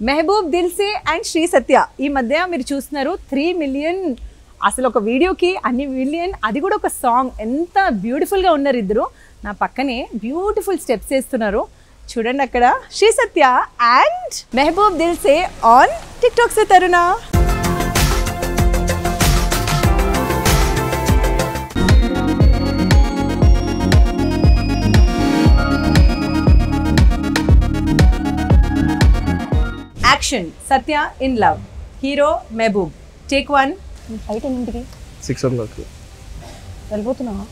Mehboob దిల్సే and Shri సత్య ఈ మధ్య మీరు చూస్తున్నారు 3 మిలియన్ అసలు ఒక వీడియోకి అన్ని మిలియన్, అది కూడా ఒక సాంగ్. ఎంత బ్యూటిఫుల్గా ఉన్నారు ఇద్దరు. నా పక్కనే బ్యూటిఫుల్ స్టెప్స్ వేస్తున్నారు చూడండి. అక్కడ Shri Satya and Mehboob Dilse on TikTok సే Taruna. Action. Satya in love, hero Mehboob. Take 1. బయట ఇంటికి 6 o'clock వెళ్ళిపోతున్నావా?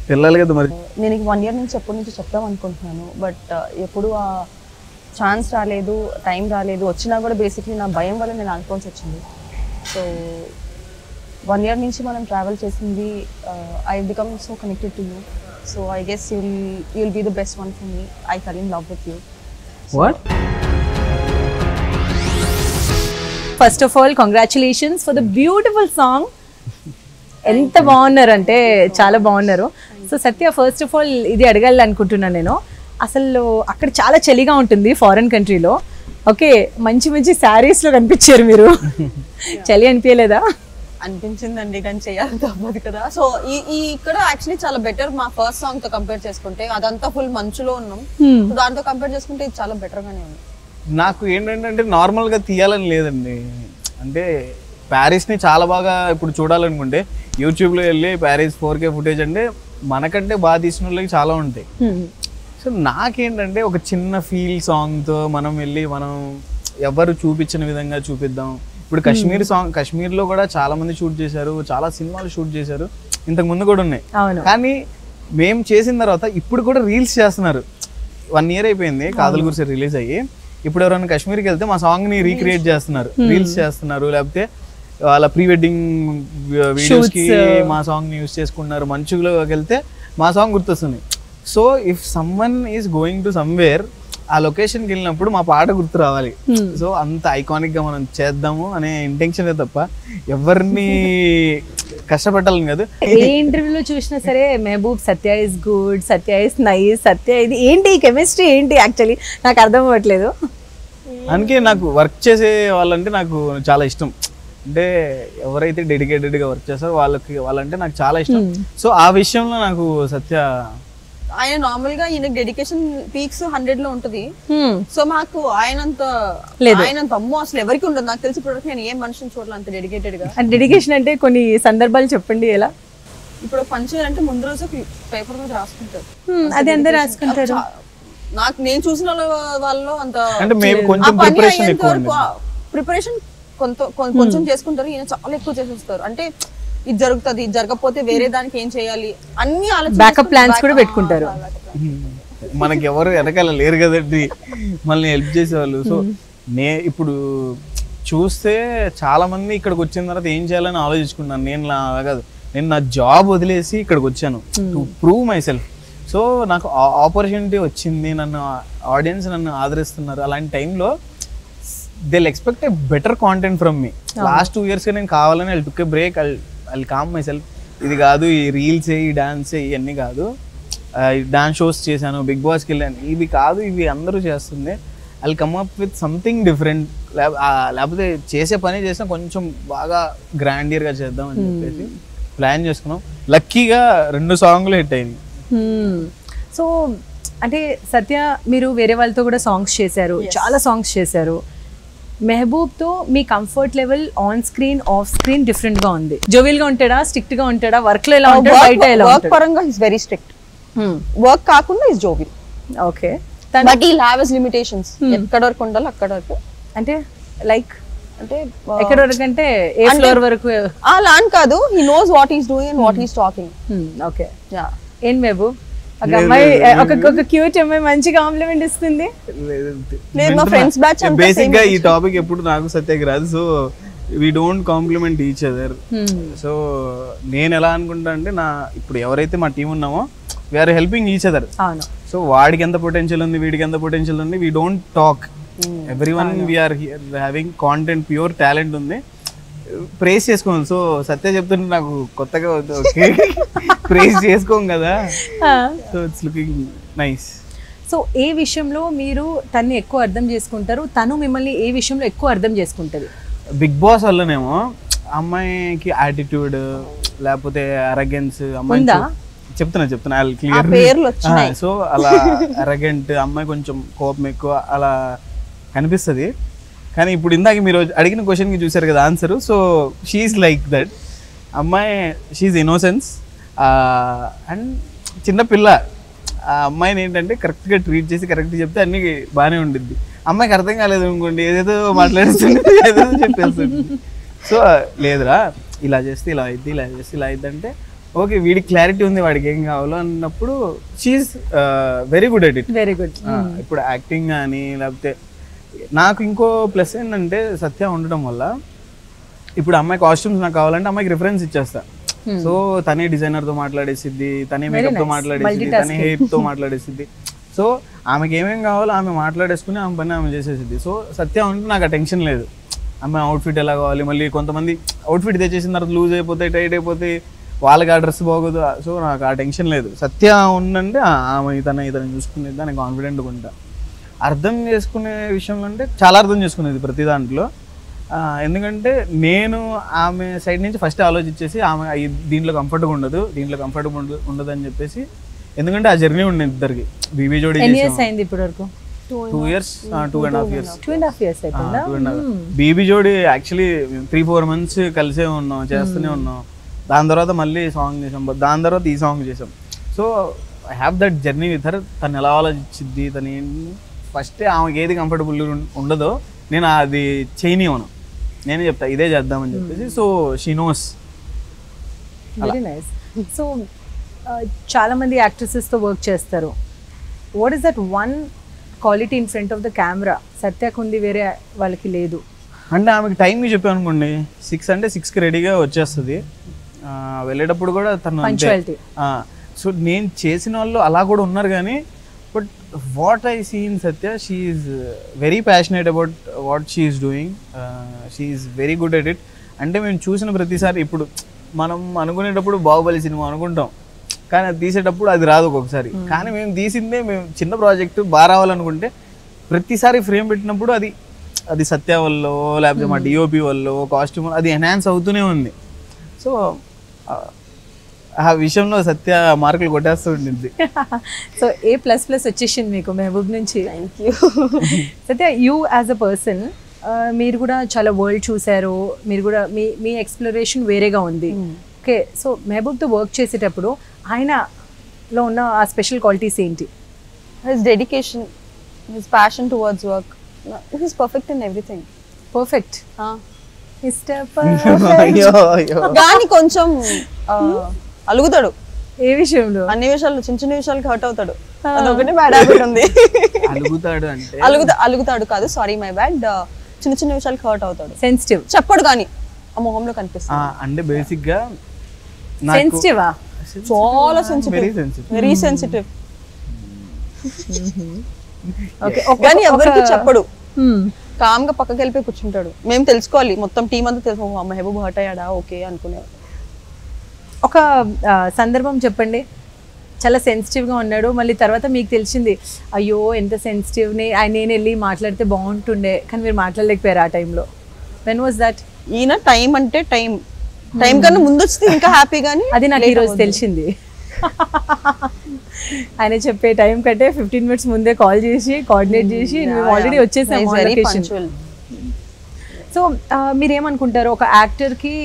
వెళ్ళాలి కదా మరి. నేను 1 year నుంచి ఎప్పటి నుంచి చెప్తాం అనుకుంటున్నాను, బట్ ఎప్పుడు ఆ ఛాన్స్ రాలేదు, టైం రాలేదు. వచ్చినా కూడా బేసిక్లీ నా భయం వల్ల నేను అనుకోవాల్సి వచ్చింది. సో 1 year నుంచి మనం ట్రావెల్ చేసింది. I become so connected to you. So I guess you will be the best one for me. I fell in love with you. What? First of all congratulations for the beautiful song. ఎంత బాగున్నారు అంటే చాలా బాగున్నారు. So Satya, first of all ఇది అడగాలి అనుకుంటున్నాను నేను. అసలు అక్కడ చాలా చలిగా ఉంటుంది ఫారెన్ కంట్రీలో. ఓకే, మంచి మంచి శారీస్లో కనిపించారు మీరు. చలి అనిపించలేదా? అనిపించిందండి, కానీ చేయాలి తప్పదు కదా. సో ఈ ఇక్కడ యాక్చువల్లీ చాలా బెటర్ మా ఫస్ట్ సాంగ్ తో కంపేర్ చేసుకుంటే. అదంతా ఫుల్ మంచులో ఉన్నాం, దాంతో కంపేర్ చేసుకుంటే ఇది చాలా బెటర్ గానే ఉంది. నాకు ఏంటంటే నార్మల్గా తీయాలని లేదండి. అంటే ప్యారిస్ని చాలా బాగా ఇప్పుడు చూడాలనుకుంటే యూట్యూబ్లో వెళ్ళి ప్యారిస్ 4K ఫుటేజ్ అంటే మనకంటే బాగా తీసిన వాళ్ళకి చాలా ఉంటాయి. సో నాకేంటంటే ఒక చిన్న ఫీల్ సాంగ్తో మనం వెళ్ళి మనం ఎవరు చూపించిన విధంగా చూపిద్దాం. ఇప్పుడు కశ్మీర్ సాంగ్, కశ్మీర్లో కూడా చాలా మంది షూట్ చేశారు, చాలా సినిమాలు షూట్ చేశారు, ఇంతకు ముందు కూడా ఉన్నాయి. కానీ మేము చేసిన తర్వాత ఇప్పుడు కూడా రీల్స్ చేస్తున్నారు. 1 year అయిపోయింది కాదల్ గురిసే రిలీజ్ అయ్యి. ఇప్పుడు ఎవరైనా కాశ్మీర్కి వెళ్తే మా సాంగ్ని రీక్రియేట్ చేస్తున్నారు, రీల్స్ చేస్తున్నారు, లేకపోతే వాళ్ళ ప్రీ వెడ్డింగ్ వీడియోస్కి మా సాంగ్ని యూజ్ చేసుకుంటున్నారు. మంచులోకి వెళ్తే మా సాంగ్ గుర్తొస్తుంది. So if someone is going to somewhere, ఆ లొకేషన్కి వెళ్ళినప్పుడు మా పాట గుర్తు రావాలి. సో అంత ఐకానిక్గా మనం చేద్దాము అనే ఇంటెన్షనే తప్ప ఎవరిని కష్టపెట్టాలని కాదు. ఏ ఇంటర్వ్యూలో చూసినా సరే Mehboob Satya is good, Satya is nice, Satya ఇది ఏంటి కెమిస్ట్రీ ఏంటి? యాక్చువల్లీ నాకు అర్థం అవ్వట్లేదు. అందుకే నాకు వర్క్ చేసే వాళ్ళంటే నాకు చాలా ఇష్టం. అంటే ఎవరైతే డెడికేటెడ్గా వర్క్ చేస్తారో వాళ్ళంటే నాకు చాలా ఇష్టం. సో ఆ విషయంలో నాకు సత్య, ఆయన నార్మల్ గా ఈయన డెడికేషన్ పీక్స్ 100 లో ఉంటది. సో మాకు ఆయనంత అమ్మో అసలు ఎవరికి ఉండదు. నాకు తెలిసి ఇప్పుడు నేను ఏ మనిషిని చూడాలి అంత డెడికేటెడ్ గా. డెడికేషన్ అంటే కొన్ని సందర్భాలు చెప్పండి ఎలా? ఇప్పుడు పని చేయాలంటే ముందు రోజు పేపర్ మీద రాసుకుంటారు. అది అందరూ రాసుకుంటారు. నాకు నేను చూసిన వాళ్ళలో అంత ప్రిపరేషన్ కొంచెం చేసుకుంటారు. ఈయన చాలా ఎక్కువ చేసేస్తారు. అంటే ఇది జరుగుతుంది, ఇది జరగకపోతే వేరే దానికి ఏం చేయాలి అన్ని బ్యాకప్ ప్లాన్స్ కూడా పెట్టుకుంటారు. మనకి ఎవరు వెనకాల లేరు కదండి మనల్ని హెల్ప్ చేసేవాళ్ళు. సో ఇప్పుడు చూస్తే చాలా మంది ఇక్కడికి వచ్చిన తర్వాత ఏం చేయాలని ఆలోచించుకున్నాను. నేను నా జాబ్ వదిలేసి ఇక్కడికి వచ్చాను to prove myself. So నాకు ఆపర్చునిటీ వచ్చింది, నన్ను ఆడియన్స్ నన్ను ఆదరిస్తున్నారు. అలాంటి టైంలో they expect a better content from me. Last 2 yearsగా నేను కావాలని I took a break, I calm myself. ఇది కాదు, ఈ రీల్స్ ఈ డాన్స్ ఇవన్నీ కాదు. డాన్స్ షోస్ చేశాను, బిగ్ బాస్కి వెళ్ళాను, ఇవి కాదు, ఇవి అందరూ చేస్తుంది. I come up with something different. లేకపోతే చేసే పని చేసినా కొంచెం బాగా గ్రాండియర్గా చేద్దాం అని చెప్పేసి ప్లాన్ చేసుకున్నాం. లక్కీగా 2 songs హిట్ అయింది. సో అంటే సత్య, మీరు వేరే వాళ్ళతో కూడా సాంగ్స్ చేశారు, చాలా సాంగ్స్ చేశారు. మెహబూబ్తో మీ comfort level on screen off screen different గా ఉంది. జోవియల్ గా ఉంటాడా, స్ట్రిక్ట్ గా ఉంటాడా, వర్క్ లో ఎలా ఉంటాడా, బయట ఎలా ఉంటాడా? వర్క్ పరంగా ఇస్ వెరీ స్ట్రిక్ట్, వర్క్ కాకుండా is jovial. Okay, but he have his limitations. ఎక్కడ వరకు ఉండాలో అక్కడ వరకు. అంటే లైక్ అంటే ఎక్కడ వరకు అంటే ఏ ఫ్లోర్ వరకు అలా అని కాదు. హి knows what he is doing and what he is talking. Okay, ఏం మెహబూబ్ ఒక అమ్మాయి, ఒక క్యూట్ అమ్మాయి మంచి కాంప్లిమెంట్ ఇస్తుంది. బేసిక్ గా ఈ టాపిక్ ఎప్పుడు నాకు సత్యకి రాదు. So we don't compliment each other. So నేను ఎలా అనుకుంటా అంటే, ఇప్పుడు ఎవరైతే మా టీం ఉన్నామో we're helping each other. So వాడికి ఎంత పొటెన్షియల్ ఉంది, వీడికి ఎంత పొటెన్షియల్ ఉంది, we don't talk. Everyone we're having content, pure talent ఉంది, ప్రేస్ చేసుకోవాలి. సో సత్య చెప్తుంటే నాకు కొత్తగా ప్రేస్ చేసుకోం కదా. So it's looking nice. So ఏ విషయంలో మీరు తన్ని ఎక్కువ అర్థం చేసుకుంటారు, తను మిమ్మల్ని ఏ విషయంలో ఎక్కువ అర్థం చేసుకుంటుంది? బిగ్ బాస్ వల్లనేమో అమ్మాయికి యాటిట్యూడ్ లేకపోతే అరగెన్స్ అమ్మాయి ఉందా? చెప్తున్నా ఆ క్లియర్ పేర్లు వచ్చినాయి. సో అలా అరగెంట్ అమ్మాయి కొంచెం కోపం ఎక్కువ అలా కనిపిస్తుంది. కానీ ఇప్పుడు ఇందాక మీరు అడిగిన క్వశ్చన్కి చూసారు కదా answer. So she's like that. అమ్మాయి షీఈస్ ఇన్నోసెన్స్ అండ్ చిన్నపిల్ల. ఆ అమ్మాయిని ఏంటంటే కరెక్ట్గా ట్రీట్ చేసి కరెక్ట్గా చెప్తే అన్నీ బాగానే ఉండిద్ది. అమ్మాయికి అర్థం కాలేదు అనుకోండి, ఏదేదో మాట్లాడుతుంది, ఏదేదో చెప్పేస్తుంది. సో లేదురా ఇలా చేస్తే ఇలా అయింది, ఇలా చేస్తే ఇలా అయింది అంటే ఓకే వీడికి క్లారిటీ ఉంది వాడికి ఏం కావాలో అన్నప్పుడు she's very good at it. Very good. ఇప్పుడు యాక్టింగ్ కానీ లేకపోతే నాకు ఇంకో ప్లస్ ఏంటంటే సత్య ఉండడం వల్ల ఇప్పుడు అమ్మాయి కాస్ట్యూమ్స్ నాకు కావాలంటే అమ్మాయికి రిఫరెన్స్ ఇచ్చేస్తా. సో తనే డిజైనర్తో మాట్లాడేసిద్ది, తనే మేకప్తో మాట్లాడేసిద్ది, తనే హెయిర్తో మాట్లాడేసిద్ది. సో ఆమెకి ఏమేమి కావాలో ఆమె మాట్లాడేసుకుని ఆమె పని ఆమె చేసేసిద్ది. సో సత్య ఉంటే నాకు ఆ టెన్షన్ లేదు. అమ్మాయి అవుట్ఫిట్ ఎలా కావాలి, మళ్ళీ కొంతమంది అవుట్ఫిట్ తెచ్చేసిన తర్వాత లూజ్ అయిపోతాయి, టైట్ అయిపోతాయి, వాళ్ళకి ఆ డ్రెస్ బాగోదు. సో నాకు ఆ టెన్షన్ లేదు. సత్య ఉందంటే ఆమె ఇతను చూసుకునేది అని కాన్ఫిడెంట్గా ఉంటా. అర్థం చేసుకునే విషయంలో అంటే చాలా అర్థం చేసుకునేది ప్రతి దాంట్లో. ఎందుకంటే నేను ఆమె సైడ్ నుంచి ఫస్ట్ ఆలోచించేసి ఆమె దీంట్లో కంఫర్ట్గా ఉండదు, దీంట్లో కంఫర్ట్గా ఉండదు అని చెప్పేసి, ఎందుకంటే ఆ జర్నీ ఉండేది ఇద్దరికి. బీబీ జోడి అయింది ఇప్పటి వరకు 2 years 2.5 years 2.5 years అయిపోయిందా? బీబీ జోడి యాక్చువల్లీ 3-4 months కలిసే ఉన్నాం, చేస్తూనే ఉన్నాం. దాని తర్వాత మళ్ళీ సాంగ్ చేసాం, దాని తర్వాత ఈ సాంగ్ చేసాం. So I have that journey with her. తను ఎలా ఆలోచించిద్ది, తను ఫస్ట్ ఆమెకి ఏది కంఫర్టబుల్ ఉండదో నేను అది చేయనివ్వను, నేనే చెప్తా ఇదే చేద్దామని చెప్పేసి. So she knows. Very nice. So చాలా మంది యాక్ట్రెసెస్తో వర్క్ చేస్తారు. What is that one quality in front of the camera సత్యకు ఉంది, వేరే వాళ్ళకి లేదు? అంటే ఆమెకి టైంకి చెప్పాను అనుకోండి, 6 అంటే 6కి రెడీగా వచ్చేస్తుంది. వెళ్ళేటప్పుడు కూడా తను పంక్చువాలిటీ. సో నేను చేసిన వాళ్ళు అలా కూడా ఉన్నారు. కానీ but what I see in Satya, she is very passionate about what she is doing. She is very good at it. అంటే మేము చూసిన ప్రతిసారి, ఇప్పుడు మనం అనుకునేటప్పుడు బాహుబలి సినిమా అనుకుంటాం, కానీ అది తీసేటప్పుడు అది రాదు ఒక్కొక్కసారి. కానీ మేము తీసిందే, మేము చిన్న ప్రాజెక్టు బాగా రావాలనుకుంటే ప్రతిసారి ఫ్రేమ్ పెట్టినప్పుడు అది సత్య వల్ల లేకపోతే మా డిఓపి వల్ల కాస్ట్యూమ్ అది ఎన్హాన్స్ అవుతూనే ఉంది. సో ఆ విషయంలో సత్య మార్కులు కొట్టేస్తూ ఉండింది. సో A++ వచ్చేసింది మీకు మెహబూబ్ నుంచి. Thank you. Satya, you as a person, మీరు కూడా చాలా వరల్డ్ చూసారు, మీరు కూడా మీ ఎక్స్ప్లోరేషన్ వేరేగా ఉంది. ఓకే, సో మెహబూబ్తో వర్క్ చేసేటప్పుడు ఆయనలో ఉన్న ఆ స్పెషల్ క్వాలిటీస్ ఏంటి? His dedication, his passion towards work. His perfect in everything. Perfect. కానీ కొంచెం అలుగుతాడు ఏ విషయంలో? అన్ని విషయాలు, చిన్న చిన్న విషయాలకి హర్ట్ అవుతాడు. అదొకటి బ్యాడ్ హ్యాబిట్ ఉంది. అలుగుతాడు అంటే అలుగుతాడు కాదు, సారీ మై బ్యాడ్. చిన్న చిన్న విషయాలకి హర్ట్ అవుతాడు. సెన్సిటివ్. చెప్పడు కానీ ఆ మొహంలో కనిపిస్తుంది. అంటే బేసిక్ గా సెన్సిటివా? చాలా సెన్సిటివ్, వెరీ సెన్సిటివ్. ఓకే, కానీ ఎవరికి చెప్పడు. కామ్ గా పక్కకి వెళ్ళిపోయి కూర్చుంటాడు. మేము తెలుసుకోవాలి, మొత్తం టీం అంతా తెలుసు, మెహబూబ్ హర్ట్ అయ్యాడా ఓకే అనుకునేవాడు. ఒక సందర్భం చెప్పండి, చాలా సెన్సిటివ్గా ఉన్నాడు, మళ్ళీ తర్వాత మీకు తెలిసింది అయ్యో ఎంత సెన్సిటివ్ని, నేను వెళ్ళి మాట్లాడితే బాగుంటుండే కానీ మీరు మాట్లాడలేకపోయారు ఆ టైంలో. When was that? ఈయన టైం అంటే టైం కన్నా ముందు వస్తే ఇంకా హ్యాపీ. కానీ అది నాకు ఈరోజు తెలిసింది. ఆయన చెప్పే టైం కంటే 15 minutes ముందే కాల్ చేసి కోఆర్డినేట్ చేసి మేము ఆల్రెడీ వచ్చేసాము లొకేషన్. సో మీరేమనుకుంటారు, ఒక యాక్టర్కి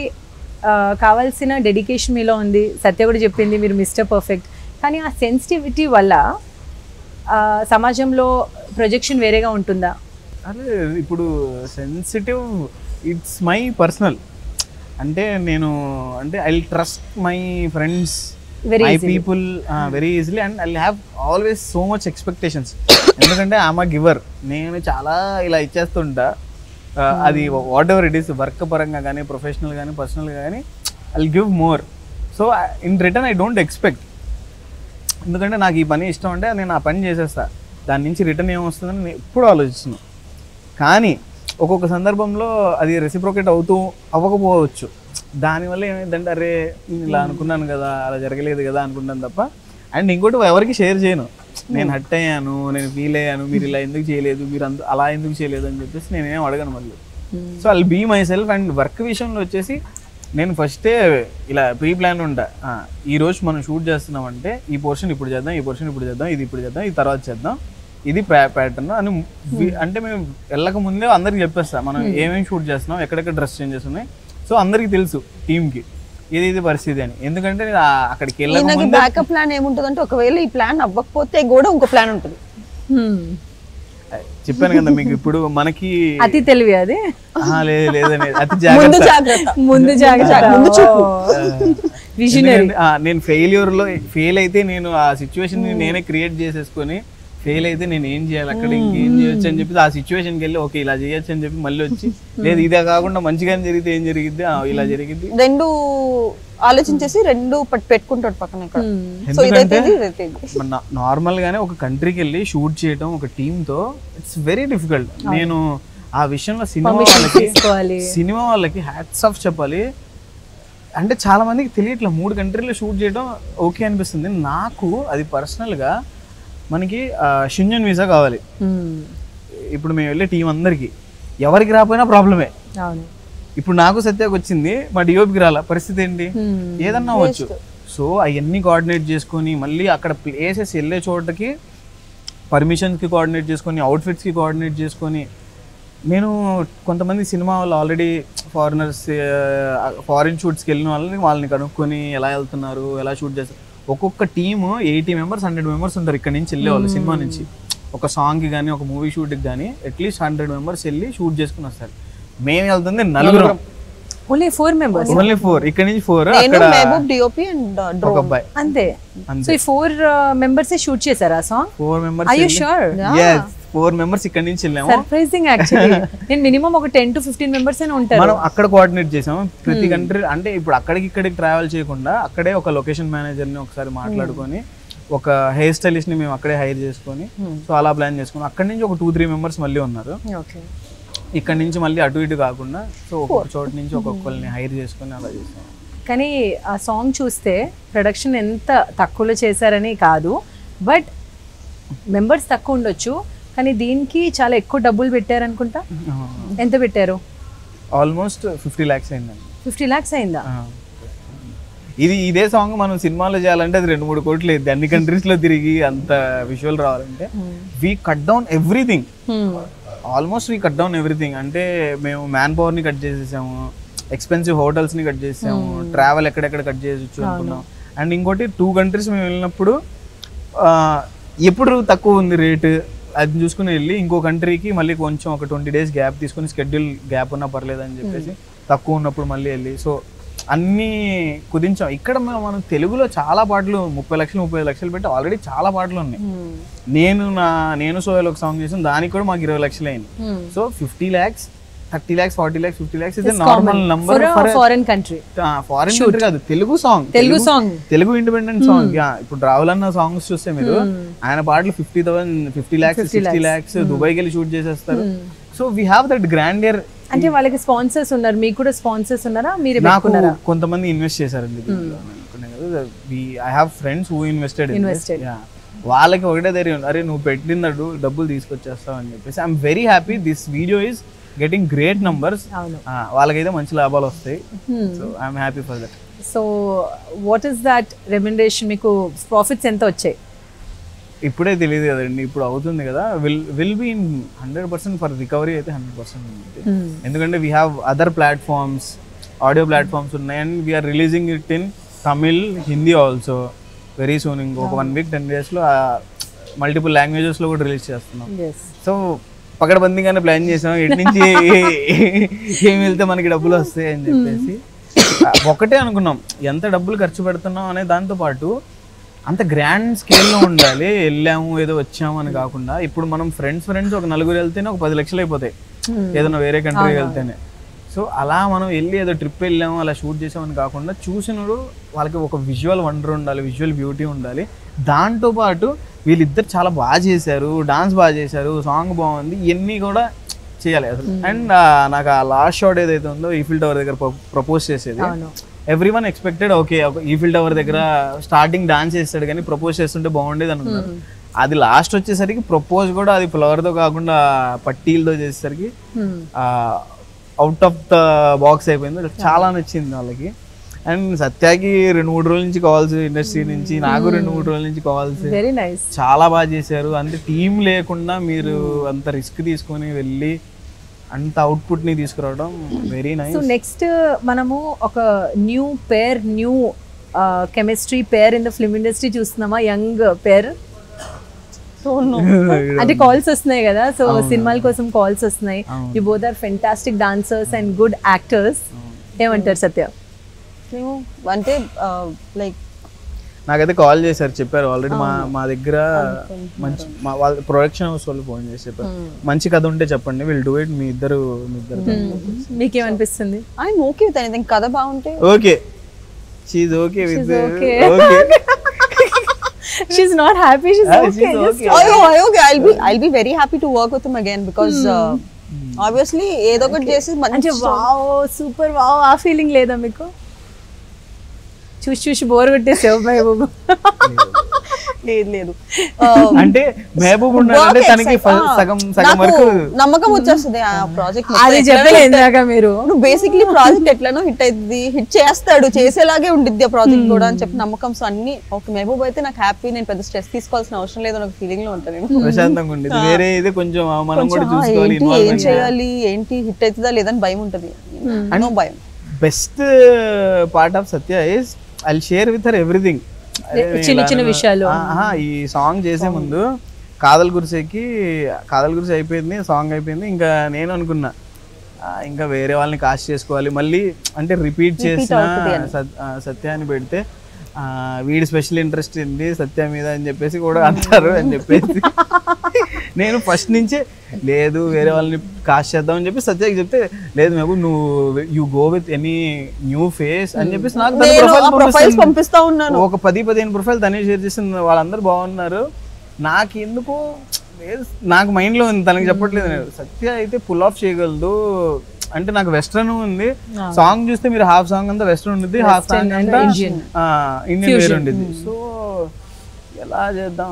కావాల్సిన డెడికేషన్ మీలో ఉంది, సత్య కూడా చెప్పింది మీరు మిస్టర్ పర్ఫెక్ట్, కానీ ఆ సెన్సిటివిటీ వల్ల సమాజంలో ప్రొజెక్షన్ వేరేగా ఉంటుందా? అదే ఇప్పుడు సెన్సిటివ్ ఇట్స్ మై పర్సనల్. అంటే నేను I trust my friends, my people very easily, and I have always so much expectations. ఎందుకంటే ఐఎమ్ అ గివర్. నేను చాలా ఇలా ఇచ్చేస్తుంటా. అది what ever it is, work పరంగా కానీ ప్రొఫెషనల్ కానీ పర్సనల్గా కానీ I give more. So in return I don't expect. ఎందుకంటే నాకు ఈ పని ఇష్టం అంటే నేను ఆ పని చేసేస్తా, దాని నుంచి రిటర్న్ ఏమొస్తుందని నేను ఎప్పుడు ఆలోచిస్తున్నాను. కానీ ఒక్కొక్క సందర్భంలో అది రెసిప్రోకేట్ అవ్వకపోవచ్చు. దానివల్ల ఏమైందంటే అరే ఇలా అనుకున్నాను కదా, అలా జరగలేదు కదా అనుకుంటాను తప్ప. అండ్ ఇంకోటి ఎవరికి షేర్ చేయను. నేను హట్ అయ్యాను, నేను ఫీల్ అయ్యాను, మీరు ఇలా ఎందుకు చేయలేదు, మీరు అలా ఎందుకు చేయలేదు అని చెప్పేసి నేనేం అడగను మళ్ళీ. So I'll be myself. And work విషయంలో వచ్చేసి నేను ఫస్టే ఇలా ప్రీ ప్లాన్ ఉంటా. ఈ రోజు మనం షూట్ చేస్తున్నామంటే ఈ పోర్షన్ ఇప్పుడు చేద్దాం, ఈ పోర్షన్ ఇప్పుడు చేద్దాం, ఇది ఇప్పుడు చేద్దాం, ఇది తర్వాత చేద్దాం, ఇది ప్యాటర్న్ అని. అంటే మేము వెళ్ళక ముందే అందరికి చెప్పేస్తాం మనం ఏమేమి షూట్ చేస్తున్నాం, ఎక్కడెక్కడ డ్రెస్ చేంజెస్ ఉన్నాయి. సో అందరికి తెలుసు టీంకి ఇది పరిస్థితి అని. ఎందుకంటే అక్కడికి వెళ్ళక బ్యాకప్ ప్లాన్ ఏముంటుంది అంటే ఒకవేళ ఈ ప్లాన్ అవ్వకపోతే కూడా ఇంకో ప్లాన్ ఉంటుంది. చెప్పాను కదా మీకు, ఇప్పుడు మనకి అతి తెలివి అది లేదని అతి ముందు జాగ్రత్త. నేను ఫెయిల్ అయితే నేను ఆ సిచ్యువేషన్ నేనే క్రియేట్ చేసేసుకొని, ఫెయిల్ అయితే నేను ఏం చేయాలి, అక్కడ ఇంకేం చేయొచ్చు అని చెప్పి ఆ సిచ్యువేషన్కి వెళ్ళి ఓకే ఇలా చేయొచ్చు అని చెప్పి మళ్ళీ వచ్చి లేదు ఇదే కాకుండా మంచిగానే జరిగితే ఏం జరిగిద్ది, ఇలా జరిగింది రెండు ఆలోచించేసి రెండు పెట్టుకుంటాడు పక్కన. నార్మల్ గానే ఒక కంట్రీకి వెళ్ళి షూట్ చేయడం ఒక టీమ్ తో ఇట్స్ వెరీ డిఫికల్ట్. నేను ఆ విషయంలో సినిమా వాళ్ళకి హ్యాట్స్ ఆఫ్ చెప్పాలి. అంటే చాలా మందికి తెలియట్లేదు 3 కంట్రీలో షూట్ చేయడం ఓకే అనిపిస్తుంది. నాకు అది పర్సనల్ గా మనకి షెంజన్ వీసా కావాలి. ఇప్పుడు మేము వెళ్ళే టీం అందరికి ఎవరికి రాకపోయినా ప్రాబ్లమే. ఇప్పుడు నాకు సత్యాకి వచ్చింది, మా డిఓపికి రాల, పరిస్థితి ఏంటి, ఏదన్నా అవ్వచ్చు. సో అవన్నీ కోఆర్డినేట్ చేసుకొని మళ్ళీ అక్కడ ప్లేసెస్ వెళ్ళే చోటకి పర్మిషన్స్కి కోఆర్డినేట్ చేసుకొని, అవుట్ఫిట్స్కి కోఆర్డినేట్ చేసుకొని, నేను కొంతమంది సినిమా వాళ్ళు ఆల్రెడీ ఫారిన్ షూట్స్కి వెళ్ళిన వాళ్ళని కనుక్కొని ఎలా వెళ్తున్నారు, ఎలా షూట్ చేస్తారు. ఒక్కొక్క టీము 80 members 100 members ఉంటారు ఇక్కడ నుంచి వెళ్ళేవాళ్ళు. సినిమా నుంచి ఒక సాంగ్కి కానీ ఒక మూవీ షూట్కి కానీ అట్లీస్ట్ 100 members వెళ్ళి షూట్ చేసుకుని వస్తారు. మేము వెళ్తుంది 4. Only 4 members. ఓన్లీ 4. ఇక్కడ నుంచి 4. ఒక అబ్బాయి అంతే. సో ఈ 4 members షూట్ చేశారా song? 4 members. Are you sure? Yes, 4 members ఇక్కడ నుంచి వెళ్ళాము. Surprising actually. నేను మినిమం ఒక 10 to 15 members అయినా ఉంటారు. మనం అక్కడ కోఆర్డినేట్ చేసాము ప్రతి కంట్రీ. అంటే ఇప్పుడు అక్కడికి ఇక్కడికి ట్రావెల్ చేయకుండా అక్కడే ఒక లొకేషన్ మేనేజర్ని ఒకసారి మాట్లాడుకొని ఒక హెయిర్ స్టైలిస్ట్ ని మేము అక్కడే హైర్ చేసుకొని, సో అలా ప్లాన్ చేసుకుని అక్కడి నుంచి ఒక 2-3 members మళ్ళీ ఉన్నారు. ఇక్కడ నుంచి మళ్ళీ అటు ఇటు కాకుండా సో ఒక్కొక్క చోట నుంచి ఒక్కొక్కరిని హైర్ చేసుకొని అలా చేసాం. కానీ ఆ సాంగ్ చూస్తే ప్రొడక్షన్ ఎంత తక్కువలో చేశారని కాదు, బట్ మెంబర్స్ తక్కువ ఉండొచ్చు కానీ దీనికి చాలా ఎక్కువ డబ్బులు పెట్టారు అనుకుంటా. ఎంత పెట్టారు? ఆల్మోస్ట్ 50 lakhs అయిందండి. 50 lakhs అయిందా? ఇదే సాంగ్ మనం సినిమాలో చేయాలంటే అది 2-3 కోట్లు అయింది. అన్ని కంట్రీస్ లో తిరిగి అంత విజువల్ రావాలంటే we cut down everything. Almost we cut down everything. అంటే మేము మ్యాన్ పవర్ని కట్ చేసేసాము, ఎక్స్పెన్సివ్ హోటల్స్ని కట్ చేసాము, ట్రావెల్ ఎక్కడెక్కడ కట్ చేయొచ్చు అనుకున్నాం. అండ్ ఇంకోటి 2 countries మేము వెళ్ళినప్పుడు ఎప్పుడు తక్కువ ఉంది రేటు అది చూసుకుని వెళ్ళి ఇంకో కంట్రీకి మళ్ళీ కొంచెం ఒక 20 days గ్యాప్ తీసుకుని స్కెడ్యూల్ గ్యాప్ ఉన్నా పర్లేదు అని చెప్పేసి తక్కువ ఉన్నప్పుడు మళ్ళీ వెళ్ళి సో అన్నీ కుదించాం. ఇక్కడ మనం తెలుగులో చాలా పాటలు 30 లక్షలు 35 లక్షలు పెట్టి ఆల్రెడీ చాలా పాటలు ఉన్నాయి. నేను సోయల్ ఒక సాంగ్ చేసాను, దానికి కూడా మాకు 20 లక్షలు అయింది. So 50 lakhs 30 lakhs 40 lakhs 50 lakhs is a normal number for a foreign country. Foreign country కాదు, Telugu song, Telugu independent song. ఇప్పుడు రాహుల్ అన్న సాంగ్స్ చూస్తే మీరు ఆయన పాటలు 50 lakhs 60 lakhs దుబాయ్కి వెళ్ళి షూట్ చేసేస్తారు. So we have that grandeur. అంటే వాళ్ళకి స్పాన్సర్స్ ఉన్నారు, మీకు కూడా స్పాన్సర్స్ ఉన్నారా? మీరే పెట్టుకున్నారా? కొంతమంది ఇన్వెస్ట్ చేశారండి. I have friends who invested. వాళ్ళకి ఒకటే ధైర్యం, అరే నువ్వు పెట్టిన డబ్బులు తీసుకొచ్చేస్తావు అని చెప్పేసి. I'm very happy this video is getting great numbers. వాళ్ళకైతే మంచి లాభాలు వస్తాయి. So I'm happy for that. So what is that remuneration? మీకు ప్రాఫిట్స్ ఎంత వచ్చాయి? ఇప్పుడే తెలియదు కదండి, ఇప్పుడు అవుతుంది కదా. Will be in 100% for recovery అయితే 100% ఉంది. ఎందుకంటే we have other platforms, audio platforms ఉన్నాయి. And we're releasing it in Tamil, Hindi also very soon. ఇంకొక 1 week 10 daysలో మల్టిపుల్ లాంగ్వేజెస్లో కూడా రిలీజ్ చేస్తున్నాం. సో పకడ్బందీగానే ప్లాన్ చేసాం ఎటు నుంచి ఏం వెళ్తే మనకి డబ్బులు వస్తాయి అని చెప్పేసి. ఒకటే అనుకున్నాం, ఎంత డబ్బులు ఖర్చు పెడుతున్నాం అనే దాంతో పాటు అంత గ్రాండ్ స్కేల్లో ఉండాలి. వెళ్ళాము ఏదో వచ్చాము అని కాకుండా, ఇప్పుడు మనం ఫ్రెండ్స్ ఒక 4 వెళ్తేనే ఒక 10 లక్షలు అయిపోతాయి ఏదైనా వేరే కంట్రీకి వెళ్తేనే. సో అలా మనం వెళ్ళి ఏదో ట్రిప్ వెళ్ళాము అలా షూట్ చేసామని కాకుండా చూసినప్పుడు వాళ్ళకి ఒక విజువల్ వండర్ ఉండాలి, విజువల్ బ్యూటీ ఉండాలి. దాంతోపాటు వీళ్ళిద్దరు చాలా బాగా చేశారు, డాన్స్ బాగా చేశారు, సాంగ్ బాగుంది, ఇవన్నీ కూడా చేయాలి అసలు. అండ్ నాకు ఆ లాస్ట్ షాట్ ఏదైతే ఉందో ఈఫిల్ టవర్ దగ్గర ప్రపోజ్ చేసేది, everyone expected okay Eiffel tower దగ్గర స్టార్టింగ్ డాన్స్ చేస్తాడు కానీ ప్రపోజ్ చేస్తుంటే బాగుండేది అనుకున్నారు. అది లాస్ట్ వచ్చేసరికి ప్రపోజ్ కూడా అది ఫ్లవర్తో కాకుండా పట్టీలతో చేసేసరికి అవుట్ ఆఫ్ ద బాక్స్ అయిపోయింది. చాలా నచ్చింది వాళ్ళకి. అండ్ సత్యాకి 2-3 రోజుల నుంచి కావాల్సి ఇండస్ట్రీ నుంచి, నాకు 2-3 రోజుల నుంచి కావాల్సి. Very nice. చాలా బాగా చేశారు. అంటే టీం లేకుండా మీరు అంత రిస్క్ తీసుకొని వెళ్ళి అంత అవుట్పుట్ ని తీసుకురావడం వెరీ నైస్. సో నెక్స్ట్ మనము ఒక new pair, new chemistry pair in the film industry చూస్తున్నామా? యంగ్ పేర్ అంటే కాల్స్ వస్తున్నాయి కదా, సో సినిమాల కోసం కాల్స్ వస్తున్నాయి. You both are fantastic dancers and good actors. ఏమంటారు సత్య? అంటే లైక్ నాకైతే కాల్ చేశారు, చెప్పారు ఆల్రెడీ మా దగ్గర మంచి వాళ్ళ ప్రొడక్షన్ హౌస్ వాళ్ళు ఫోన్ చేసి చెప్పారు మంచి కథ ఉంటే చెప్పండి, విల్ డూ ఇట్. మీ ఇద్దరు మీకేమనిపిస్తుంది? I'm okay with anything. కథ బాగుంటే okay. She's okay with okay. She's not happy. She's okay. I'll be very happy to work with him again because obviously ఏదో ఒకటి చేసి అంటే వావ్ సూపర్ వావ్ ఆ ఫీలింగ్ లేదా మీకు? చూసి బోర్ కొట్టేసావు మహబూబ్? లేదు అంటే మహబూబ్ ఉన్నాడంటే తనకి సగం వరకు నమ్మకం వచ్చేస్తుంది ఆ ప్రాజెక్ట్. అది చెప్పలేదాక మీరు బేసిక్లీ ప్రాజెక్ట్ ఎట్లనో హిట్ అవుతుంది, హిట్ చేస్తాడు, చేసేలాగే ఉండిద్ది ఆ ప్రాజెక్ట్ కూడా అని చెప్పి నమ్మకం. సో అన్ని ఓకే. మహబూబ్ అయితే నాకు హ్యాపీ, నేను పెద్ద స్ట్రెస్ తీసుకోవాల్సిన అవసరం లేదు నాకు ఫీలింగ్ లో ఉంటాను. ప్రశాంతంగా ఉండేది. వేరే ఇది కొంచెం మనం కూడా చూసుకోవాలి, ఏం చేయాలి, ఏంటి హిట్ అవుతుందా లేదని భయం ఉంటది. నో భయం. Best part of Satya is I will share with her everything. చిన్న విషయాలు. ఈ సాంగ్ చేసే ముందు కాదల్ గురిసేకి అయిపోయింది, సాంగ్ అయిపోయింది. ఇంకా నేను అనుకున్నా ఇంకా వేరే వాళ్ళని కాస్ట్ చేసుకోవాలి, మళ్ళీ అంటే రిపీట్ చేసిన సత్యాన్ని పెడితే వీడి స్పెషల్ ఇంట్రెస్ట్ ఏంటి సత్య మీద అని చెప్పేసి కూడా అంటారు అని చెప్పేసి నేను ఫస్ట్ నుంచే లేదు వేరే వాళ్ళని కాస్ట్ చేద్దాం అని చెప్పి సత్యకి చెప్తే, లేదు మేము నువ్వు you go with any new face అని చెప్పేసి నాకు ప్రొఫైల్స్ పంపిస్తా ఉన్నాను. ఒక 10-15 ప్రొఫైల్ తనే షేర్ చేసింది. వాళ్ళందరూ బాగున్నారు. నాకు ఎందుకు నాకు మైండ్ లో ఉంది, తనకి చెప్పట్లేదు. నేను సత్య అయితే పుల్ ఆఫ్ చేయగలదు. అంటే నాకు వెస్ట్రన్ ఉంది, సాంగ్ చూస్తే మీరు హాఫ్ సాంగ్ అంతా వెస్ట్రన్ ఉంటుంది, హాఫ్ సాంగ్ అంతా ఇండియన్ వేర్ ఉంటుంది. సో ఎలా చేద్దాం,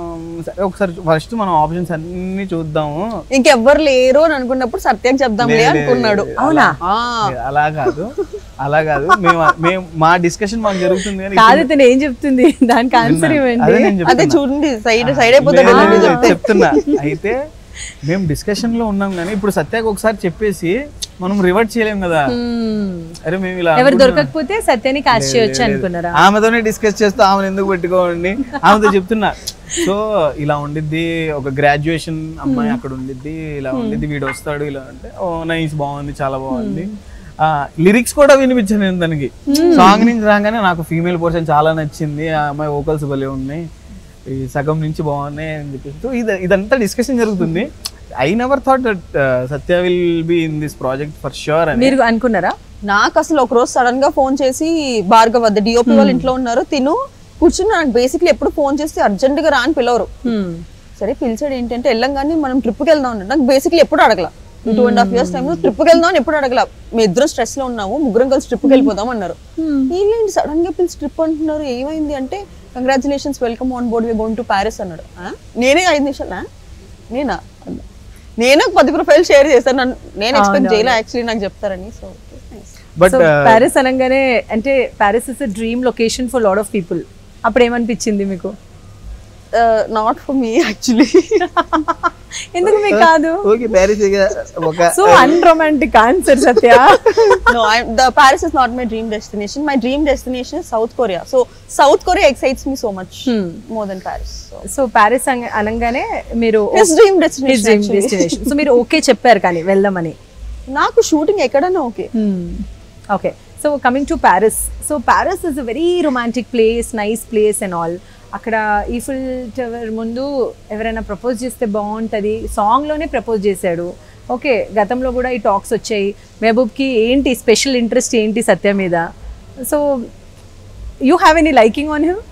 ఒకసారి ఫస్ట్ మనం ఆప్షన్స్ అన్ని చూద్దాము. ఇంకెవ్వరు లేరు అని అనుకున్నప్పుడు సత్యాకి చెప్దాంలే అనుకున్నాడు. అవునా? అలా కాదు మేము మా డిస్కషన్ మాకు జరుగుతుంది కానీ కాదు తను ఏం చెప్తుంది దానికి ఆన్సర్ ఇవ్వండి. అదే చూడండి సైడ్ అయిపోతాడు చెప్తున్నా. అయితే మేము డిస్కషన్ లో ఉన్నాం కానీ ఇప్పుడు సత్యాకి ఒకసారి చెప్పేసి మనం రివర్ట్ చేయలేం కదా. అరే మేము ఇలా ఎవరు దొరకకపోతే సత్యాన్ని కాస్ట్ చేయొచ్చు అనుకున్నారా? ఆమెతోనే డిస్కస్ చేస్తూ ఆమెను ఎందుకు పెట్టుకోండి, ఆమెతో చెప్తున్నా. సో ఇలా ఉండిద్ది, ఒక గ్రాడ్యుయేషన్ అమ్మాయి అక్కడ ఉండిద్ది, ఇలా ఉండిద్ది, వీడు వస్తాడు ఇలా అంటే ఓ నైస్, బాగుంది, చాలా బాగుంది. లిరిక్స్ కూడా వినిపించాను నేను తనకి. సాంగ్ నుంచి రాగానే నాకు ఫీమేల్ పోర్షన్ చాలా నచ్చింది, ఆ అమ్మాయి వోకల్స్ భలే ఉన్నాయి, ఈ సగం నుంచి బాగున్నాయి అని చెప్పేసి ఇదంతా డిస్కషన్ జరుగుతుంది. I never thought that Satya will be in this project for sure అని మీరు అనుకున్నారా? నాకు అసలు ఒక రోజు సడన్ గా ఫోన్ చేసి భార్గవ్ వద్ద డిఓపి వాళ్ళు ఇంట్లో ఉన్నారు, తిను కూర్చుని నాకు బేసిక్లీ ఎప్పుడు ఫోన్ చేస్తే అర్జెంట్ గా రా అని పిలవరు. సరే పిలిచాడు ఏంటంటే వెళ్ళంగానే మనం ట్రిప్కి వెళ్దాం అన్నాడు. నాకు బేసిక్లీ ఎప్పుడు అడగల, 2.5 years టైంలో ట్రిప్కి వెళ్దాం అని ఎప్పుడు అడగల. మీ ఇద్దరు స్ట్రెస్ లో ఉన్నాము, ముగ్గురం కలిసి ట్రిప్కి వెళ్ళిపోదాం అన్నారు. ఏంటి సడన్ గా పిలిచి ట్రిప్ అంటున్నారు, ఏమైంది అంటే congratulations welcome on board we going to Paris అన్నాడు. నేనే 5 నిమిషాలు నేను 10 ప్రొఫైల్ షేర్ చేశాను, నేను ఎక్స్పెక్ట్ చేయలే యాక్చువల్లీ నాకు చెప్తారని. సో బట్ ప్యారిస్ అనగానే అంటే Paris is a dream location for lot of people. అప్పుడు ఏమనిపించింది మీకు? Not for me actually. ఎందుకు మీకు కాదు? Okay Paris so unromantic answer Satya. No, the Paris is not my dream destination. My dream destination is South Korea. So South Korea excites me so much more than Paris. So Paris అనగానే మీరు his dream destination. So మీరు okay చెప్పారు కానీ వెళ్దామని. నాకు shooting ఎక్కడన్నా okay. Okay, so coming to Paris. So Paris is a very romantic place, nice place and all. అక్కడ Eiffel tower ముందు ఎవరైనా ప్రపోజ్ చేస్తే బాగుంటుంది, సాంగ్లోనే ప్రపోజ్ చేశాడు. ఓకే, గతంలో కూడా ఈ టాక్స్ వచ్చాయి. మెహబూబ్కి ఏంటి స్పెషల్ ఇంట్రెస్ట్ ఏంటి సత్య మీద? So you have any liking on him?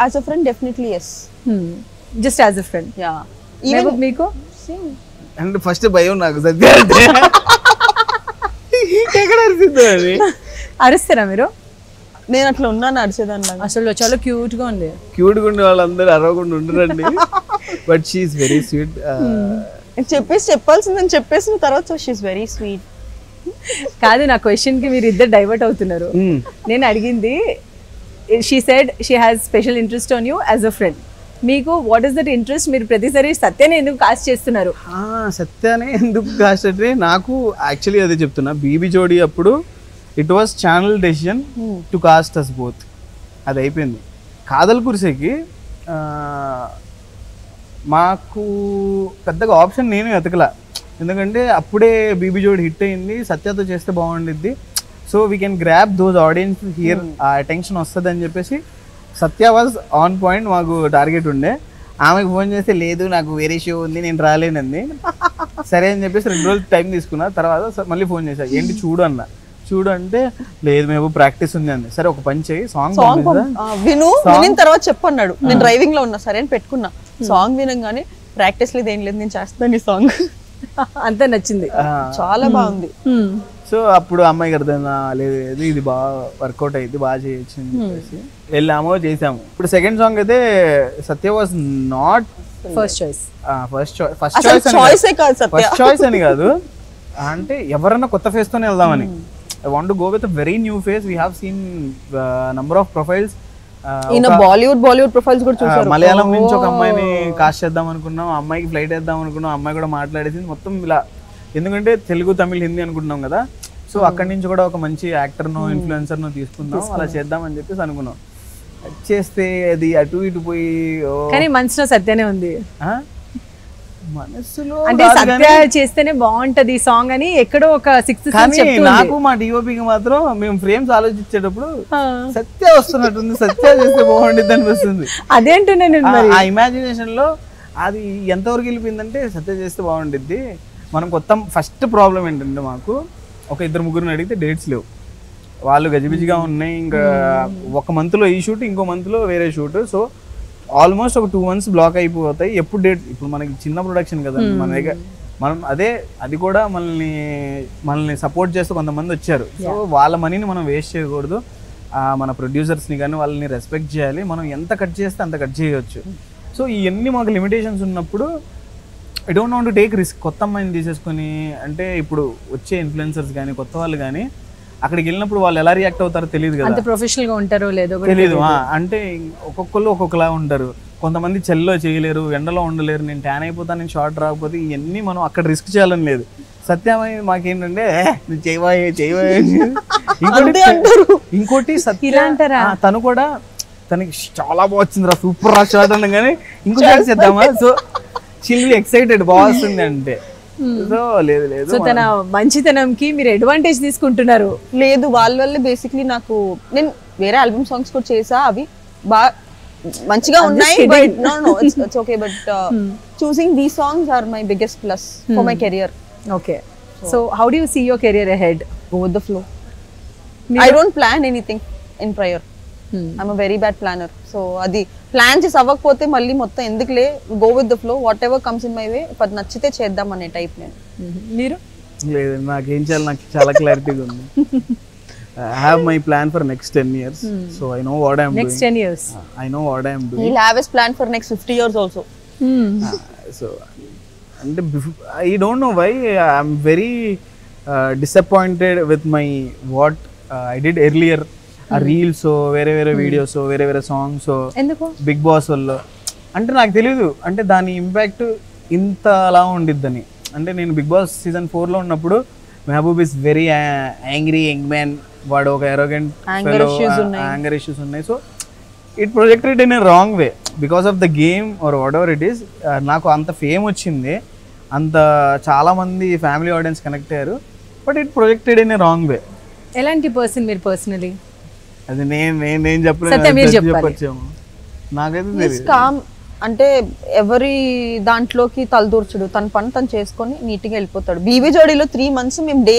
As a friend definitely yes. Just as a friend. Yeah. Mehboob మీకు? అంటే ఫస్ట్ భయం నాకు సత్య అంటే ఎక్కడ అరుస్తుందో అని. అరుస్తారా మీరు? నేను అట్లా ఉన్నాను అరిచేదాన్ని. అసలు చాలా క్యూట్ గా ఉంది. క్యూట్గా ఉండే వాళ్ళందరూ అరవకుండా ఉండరండి. But she's very sweet. చెప్పాల్సిందని చెప్పేసిన తర్వాత షీఈస్ వెరీ స్వీట్. కాదు, నా క్వశ్చన్ కి మీరు ఇద్దరు డైవర్ట్ అవుతున్నారు. నేను అడిగింది, she said she has special interest on you as a friend. మీకు వాట్ ఈస్ దట్ ఇంట్రెస్ట్? మీరు ప్రతిసారి సత్యనే ఎందుకు కాస్ట్ చేస్తున్నారు? సత్యానే ఎందుకు కాస్ట్ అంటే, నాకు యాక్చువల్లీ అదే చెప్తున్నా, బీబీ జోడీ అప్పుడు it was channel decision to cast us both. అది అయిపోయింది. కాదల్ కుర్సేకి మాకు పెద్దగా ఆప్షన్ నేను ఎతకలా. ఎందుకంటే అప్పుడే బీబీ జోడీ హిట్ అయింది, సత్యతో చేస్తే బాగుండిద్ది, so we can grab those audience here, ఆ అటెన్షన్ వస్తుంది అని చెప్పేసి సత్య వాజ్ ఆన్ పాయింట్. మాకు టార్గెట్ ఉండే. ఆమెకు ఫోన్ చేస్తే లేదు నాకు వేరే షో ఉంది నేను రాలేనంది. సరే అని చెప్పేసి 2 రోజులు టైం తీసుకున్నా. తర్వాత మళ్ళీ ఫోన్ చేశా, ఏంటి చూడు అన్న. చూడు అంటే లేదు మేము ప్రాక్టీస్ ఉంది అంది. సరే ఒక పని చేయి, సాంగ్ వినిన తర్వాత చెప్పన్నాడు. నేను డ్రైవింగ్ లో ఉన్నా, సరే అని పెట్టుకున్నా. సాంగ్ వినంగానే ప్రాక్టీస్ లేదు ఏం లేదు, నేను చేస్తాను ఈ సాంగ్. అంతా నచ్చింది, చాలా బాగుంది. సో అప్పుడు అమ్మాయికి అర్థమైందా, లేదు ఇది బాగా వర్కౌట్ అయింది, బాగా చేయొచ్చు అని చెప్పేసి వెళ్ళాము, చేసాము. ఇప్పుడు సెకండ్ సాంగ్ అయితే Satya was not first choice. First choice అని కాదు, అంటే ఎవరన్నా కొత్త ఫేస్ తోనే వెళ్దామని. I want to go with very new face. We have seen number of profiles. Bollywood profiles కూడా చూసారు. మలయాళం నుంచి ఒక అమ్మాయిని కాస్ట్ చేద్దాం అనుకున్నాం, అమ్మాయికి ఫ్లైట్ వేద్దాం అనుకున్నాం, అమ్మాయి కూడా మాట్లాడేసింది మొత్తం ఇలా. ఎందుకంటే తెలుగు, తమిళ్, హిందీ అనుకుంటున్నాం కదా, సో అక్కడి నుంచి కూడా ఒక మంచి యాక్టర్నో ఇన్ఫ్లుయెన్సర్నో తీసుకుందాం, అలా చేద్దాం అని చెప్పేసి అనుకున్నాం. చేస్తే అది అటు ఇటు పోయి, కానీ మనసులో సత్యనే ఉంది. మనసులో అంటే సత్య చేస్తేనే బాగుంటది ఈ సాంగ్ అని ఎక్కడో ఒక 6th సెన్స్ చెప్తుంది. నాకు మా డిఓపికి మాత్రం మేము ఫ్రేమ్స్ ఆలోచించేటప్పుడు సత్య వస్తున్నట్టుంది, సత్య చేస్తే బాగుండిద్ది అనిపిస్తుంది. అదేంటున్నాను ఆ ఇమాజినేషన్ లో అది ఎంతవరకు వెళ్ళిపోయిందంటే సత్య చేస్తే బాగుండిద్ది. మనం కొత్త ఫస్ట్ ప్రాబ్లం ఏంటంటే, మాకు ఒక 2-3 అడిగితే డేట్స్ లేవు, వాళ్ళు గజిబిజిగా ఉన్నాయి. ఇంకా ఒక మంత్లో ఈ షూట్, ఇంకో మంత్లో వేరే షూట్, సో ఆల్మోస్ట్ ఒక 2 months బ్లాక్ అయిపోతాయి. ఎప్పుడు డేట్, ఇప్పుడు మనకి చిన్న ప్రొడక్షన్ కదా మన దగ్గర, మనం అది కూడా మనల్ని సపోర్ట్ చేస్తూ కొంతమంది వచ్చారు. సో వాళ్ళ మనీని మనం వేస్ట్ చేయకూడదు, మన ప్రొడ్యూసర్స్ని కానీ వాళ్ళని రెస్పెక్ట్ చేయాలి. మనం ఎంత కట్ చేస్తే అంత కట్ చేయవచ్చు. సో ఇవన్నీ మాకు లిమిటేషన్స్ ఉన్నప్పుడు I don't want to take risk. కొత్త అమ్మాయిని తీసేసుకొని, అంటే ఇప్పుడు వచ్చే ఇన్ఫ్లుయెన్సర్స్ కానీ కొత్త వాళ్ళు కానీ అక్కడికి వెళ్ళినప్పుడు వాళ్ళు ఎలా రియాక్ట్ అవుతారో తెలియదు కదా, అంత ప్రొఫెషనల్ గా ఉంటారో లేదో తెలియదు. అంటే ఒక్కొక్కరు ఒక్కొక్కలా ఉంటారు. కొంతమంది చలిలో చేయలేరు, ఎండలో ఉండలేరు, నేను ట్యాన్ అయిపోతాను, నేను షార్ట్ రాకపోతే, ఇవన్నీ మనం అక్కడ రిస్క్ చేయాలని లేదు. సత్యమయ్య మాకేంటంటే నువ్వు చేయబోయే ఇంకోటి సత్య అంటారా, తను కూడా తనకి చాలా బాగా వచ్చింది రా, సూపర్ రా షార్ట్ అనగానే ఇంకోటి చేద్దామా, సో షీల్ బి ఎక్సైటెడ్, బాగా వస్తుంది అంటే. సో లేదు, సో తన మంచితనంకి మీరు అడ్వాంటేజ్ తీసుకుంటున్నారు. లేదు, వాళ్ళ వల్ల బేసిక్లీ నాకు, నేను వేరే ఆల్బమ్ సాంగ్స్ కూడా చేసా, అవి బాగా మంచిగా ఉన్నాయి. But no it's okay, but choosing these songs are my biggest plus for my career. Okay, so how do you see your career ahead? Go with the flow. I don't plan anything in prior. I'm a very bad planner. So adi plan chesi avvakapothe malli mottham endukle, go with the flow, whatever comes in my way, pad nachite cheddam ane type nenu. Meeru? లేదు, నాకు ఏం చేయాలి నాకు చాలా క్లారిటీగా ఉంది. I have my plan for next 10 years. So I know what I am doing. Next 10 years. I know what I am doing. He'll have his plan for next 50 years also. So and I don't know why I'm very disappointed with my what I did earlier. ఆ reels, వేరే videos, వేరే songs, ఎందుకు big boss వల్ల అంటే నాకు తెలియదు, అంటే దాని ఇంపాక్ట్ ఇంత అలా ఉండిద్దని. అంటే నేను బిగ్ బాస్ సీజన్ 4లో ఉన్నప్పుడు Mehboob is very angry young man, వాడు ఒక ఎరోగెంట్ యాంగర్ ఇష్యూస్ ఉన్నాయి. So it projected in a wrong way because of the game or whatever it is. నాకు అంత ఫేమ్ వచ్చింది, అంత చాలామంది ఫ్యామిలీ ఆడియన్స్ కనెక్ట్ అయ్యారు, but it projected in a wrong way. ఎలాంటి పర్సన్ మీరు personally? అది నేను చెప్పలేము, నాకైతే కామ్ అంటే ఎవరి దాంట్లోకి తలదూర్చుడు, తన పని తను చేసుకొని నీట్గా వెళ్ళిపోతాడు. బీబీ జోడీలో 3 months మేము డే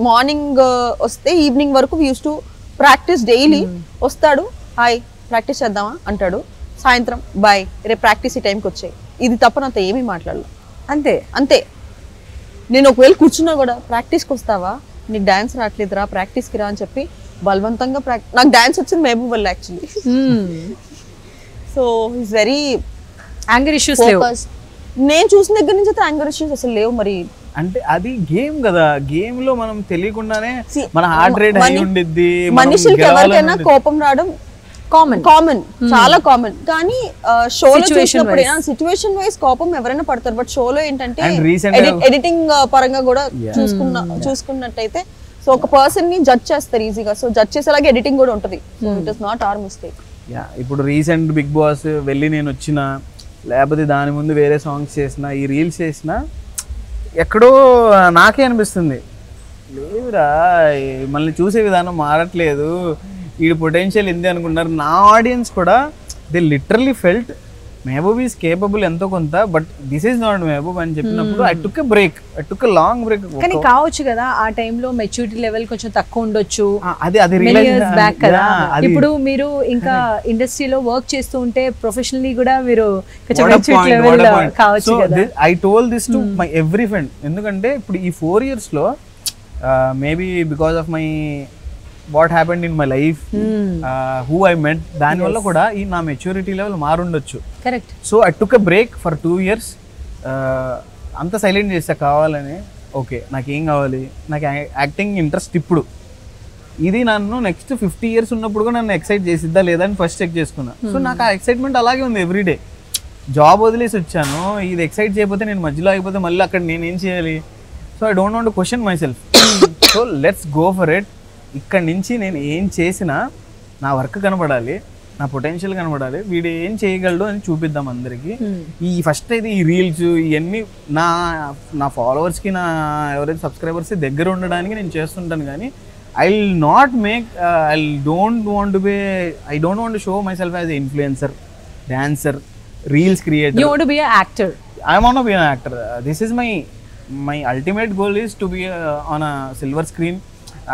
మార్నింగ్ వస్తే ఈవినింగ్ వరకు we use to practice daily. వస్తాడు, హాయ్ ప్రాక్టీస్ చేద్దామా అంటాడు, సాయంత్రం బాయ్ రేపు ప్రాక్టీస్ ఈ టైంకి వచ్చాయి, ఇది తప్ప నాతో ఏమీ మాట్లాడలేదు. అంతే. నేను ఒకవేళ కూర్చున్నా కూడా ప్రాక్టీస్కి వస్తావా, నీకు డాన్స్ రావట్లేదురా ప్రాక్టీస్కి రా అని చెప్పి బలవంతంగా నాకు డాన్స్ వచ్చింది మెహబూబ్ వల్ల actually. So is very anger issues లేవు. నేను చూసిన దగ్గర నుంచి అయితే యాంగర్ ఇష్యూస్ అసలు లేవు. మరి అంటే అది గేమ్ కదా, గేమ్ లో మనం తెలియకుండానే మన హార్ట్ రేట్ హై ఉండిద్ది. మనుషులకి ఎవరికైనా కోపం రావడం కామన్, చాలా కామన్. కానీ షోలో చూసినప్పుడు సిచ్యువేషన్ వైస్ కోపం ఎవరైనా పడతారు. బట్ షోలో ఏంటంటే ఎడిటింగ్ పరంగా కూడా చూసుకున్నట్టయితే సో ఒక పర్సన్ ని జడ్జ్ చేస్తారు ఈజీగా. సో జడ్జ్ చేసేలాగే ఎడిటింగ్ కూడా ఉంటుంది. So it is not our mistake. ఇప్పుడు రీసెంట్ బిగ్ బాస్ వెళ్ళి నేను వచ్చిన, లేకపోతే దాని ముందు వేరే సాంగ్స్ చేసిన, ఈ రీల్స్ చేసిన, ఎక్కడో నాకే అనిపిస్తుంది లేదురా మళ్ళీ చూసే విధానం మారట్లేదు, ఈ పొటెన్షియల్ ఇంది అనుకుంటున్నారు. నా ఆడియన్స్ కూడా they literally felt Mehboob is capable ఎంతో కొంత, but this is not Mehboob అని చెప్పినప్పుడు I took a break, I took a long break. కానీ కావచ్చు కదా ఆ టైంలో మెచ్యూరిటీ లెవెల్ కొంచెం తక్కువ ఉండొచ్చు. అది బ్యాక్ కదా. ఇప్పుడు మీరు ఇంకా ఇండస్ట్రీలో వర్క్ చేస్తూ ఉంటే ప్రొఫెషనల్లీ కూడా మీరు కొంచెం మెచ్యూరిటీ లెవెల్ కావచ్చు కదా. I told this to my every friend. ఎందుకంటే ఇప్పుడు ఈ 4 years లో maybe because of my what happened in my life, who I met, దానివల్ల కూడా ఈ నా మెచ్యూరిటీ లెవెల్ మారుండొచ్చు. Correct. So I took a break for 2 years. అంత సైలెంట్ చేస్తా కావాలని. ఓకే నాకేం కావాలి, నాకు యాక్టింగ్ ఇంట్రెస్ట్ ఇప్పుడు, ఇది నన్ను నెక్స్ట్ 50 years ఉన్నప్పుడు కూడా నన్ను ఎక్సైట్ చేసిద్దా లేదా అని ఫస్ట్ చెక్ చేసుకున్నా. సో నాకు ఆ ఎక్సైట్మెంట్ అలాగే ఉంది ఎవ్రీడే. జాబ్ వదిలేసి వచ్చాను, ఇది ఎక్సైట్ చేయకపోతే నేను మధ్యలో అయిపోతే మళ్ళీ అక్కడ నేను ఏం చేయాలి? So I don't want to question my self. So let's go for it. ఇక్కడి నుంచి నేను ఏం చేసినా నా వర్క్ కనబడాలి, నా పొటెన్షియల్ కనబడాలి, వీడు ఏం చేయగలడు అని చూపిద్దాం అందరికీ. ఈ ఫస్ట్ అయితే ఈ రీల్స్ ఇవన్నీ నా ఫాలోవర్స్కి, నా ఎవరైతే సబ్స్క్రైబర్స్ దగ్గర ఉండడానికి నేను చేస్తుంటాను. కానీ I don't want to show my self as a influencer, dancer, reels creator. You want to be an actor. I want to be an actor. This is my ultimate goal is to be on a silver screen.